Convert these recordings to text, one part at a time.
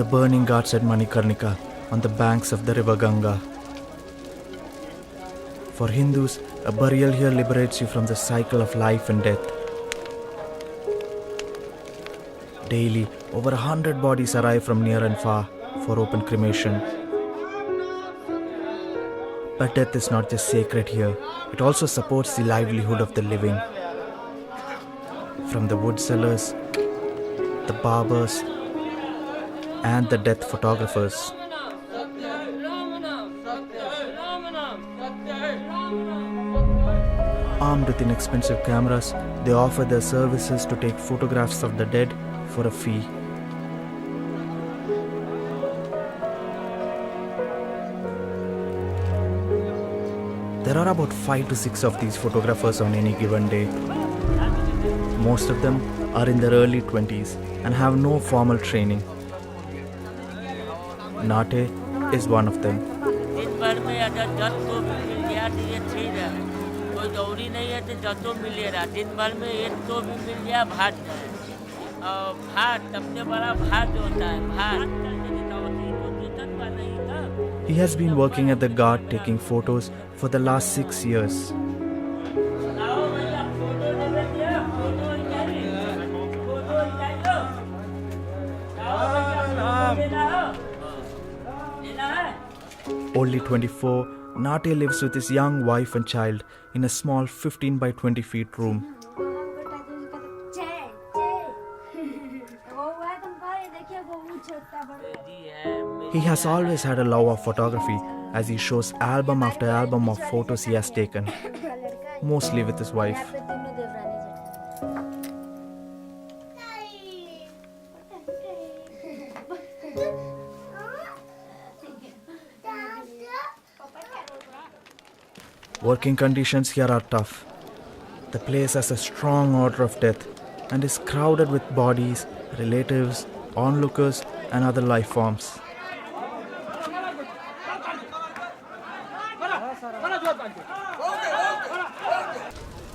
The burning ghats at Manikarnika on the banks of the river Ganga. For Hindus, a burial here liberates you from the cycle of life and death. Daily, over 100 bodies arrive from near and far for open cremation. But death is not just sacred here, it also supports the livelihood of the living. From the wood sellers, the barbers, and the death photographers. Armed with inexpensive cameras, they offer their services to take photographs of the dead for a fee. There are about 5 to 6 of these photographers on any given day. Most of them are in their early 20s and have no formal training. Nate is one of them. He has been working at the ghat taking photos for the last 6 years. Only 24, Nate lives with his young wife and child in a small 15 by 20 feet room. He has always had a love of photography as he shows album after album of photos he has taken, mostly with his wife. Working conditions here are tough. The place has a strong odor of death and is crowded with bodies, relatives, onlookers, and other life forms.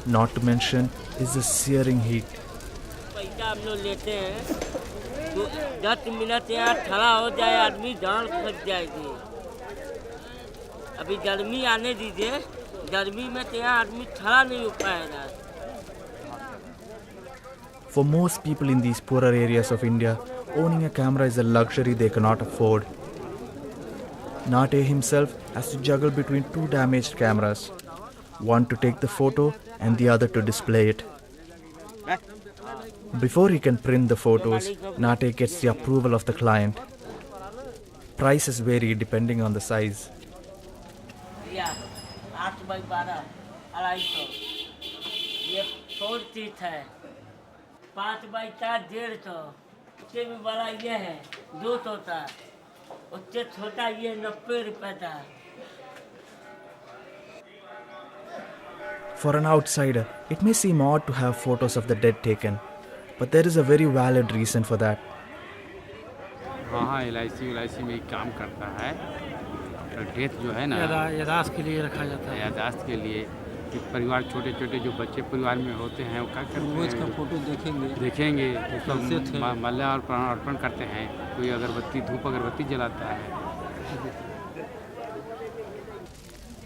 Not to mention is the searing heat. For most people in these poorer areas of India, owning a camera is a luxury they cannot afford. Nate himself has to juggle between 2 damaged cameras, one to take the photo and the other to display it. Before he can print the photos, Nate gets the approval of the client. Prices vary depending on the size. For an outsider, it may seem odd to have photos of the dead taken, but there is a very valid reason for that. हाँ LIC में एक काम करता है, death जो है ना यादाश्त के लिए रखा जाता है। यादाश्त के लिए कि परिवार छोटे छोटे जो बच्चे परिवार में होते हैं वो क्या करते हैं, इसका फोटो देखेंगे तो माल्यार्पण करते हैं, कोई अगरबत्ती धूप अगरबत्ती जलाता है।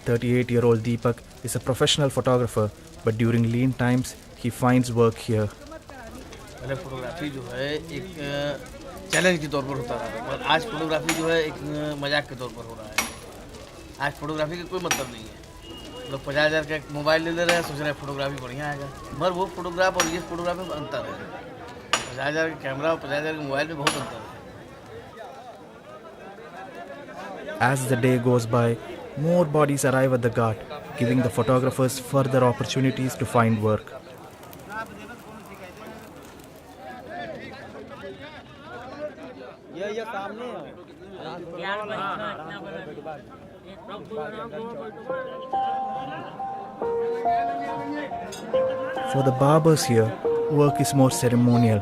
38-year-old Deepak is a professional photographer, but during lean times, he finds work here. पहले फोटोग्राफी जो है एक चैलेंज के तौर पर होता रहा, और आज फोटोग्राफी जो है एक मजाक के तौर पर हो रहा है। आज फोटोग्राफी का कोई मतलब नहीं है। लोग 50,000 का एक मोबाइल ले रहे हैं, सोच रहे हैं फोटोग्राफी बढ़िया आएगा, मगर वो फोटोग्राफ और ये फोटोग्राफी में अंतर है। 50,000 का कैमरा और 50,000 के मोबाइल में बहुत अंतर है। As the day goes by, more bodies arrive at the ghat, giving the photographers further opportunities to find work. For the barbers here, work is more ceremonial.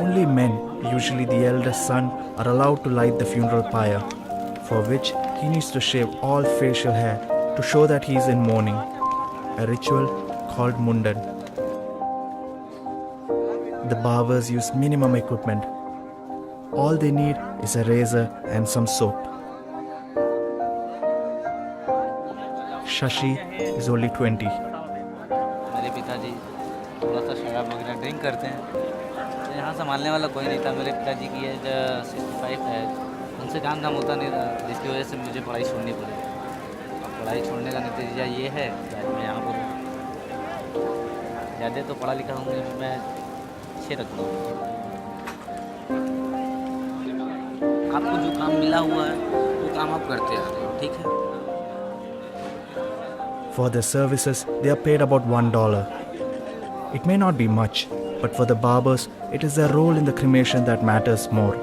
Only men, usually the eldest son, are allowed to light the funeral pyre, for which he needs to shave all facial hair to show that he is in mourning, a ritual called mundan. The barbers use minimum equipment, All they need is a razor and some soap. Shashi is only 20. मेरे पिताजी थोड़ा सा शराब वगैरह drink करते हैं, तो यहाँ संभालने वाला कोई नहीं था। मेरे पिताजी की एज 65 है, उनसे काम धाम होता नहीं था, जिसकी वजह से मुझे पढ़ाई छोड़नी पड़ी। अब पढ़ाई छोड़ने का नतीजा ये है कि आज मैं यहाँ पर हूँ। ज़्यादा तो पढ़ा लिखा हूँ मैं अच्छे रखता हूँ। आपको जो काम मिला हुआ है वो काम आप करते आ रहे हो, ठीक है। For their services, they are paid about $1. It may not be much, but for the barbers, it is their role in the cremation that matters more.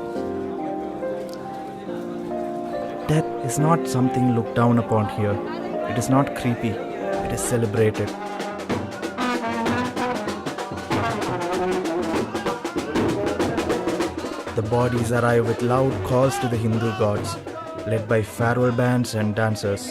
Death is not something looked down upon here. It is not creepy. It is celebrated. The bodies arrive with loud calls to the Hindu gods, led by farewell bands and dancers.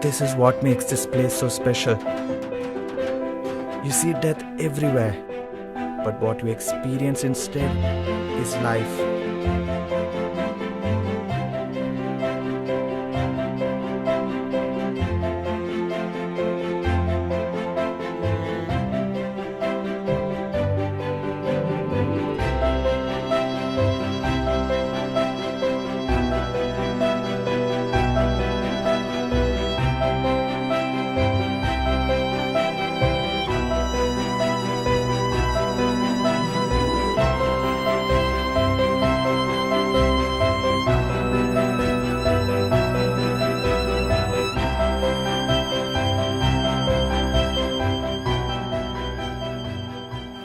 This is what makes this place so special. You see death everywhere, but what you experience instead is life.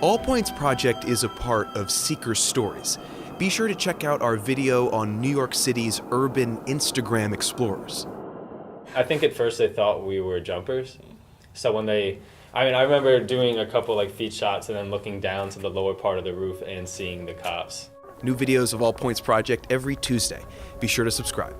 All Points Project is a part of Seeker Stories. Be sure to check out our video on New York City's urban Instagram explorers. I think at first they thought we were jumpers. So when I remember doing a couple like feet shots and then looking down to the lower part of the roof and seeing the cops. New videos of All Points Project every Tuesday. Be sure to subscribe.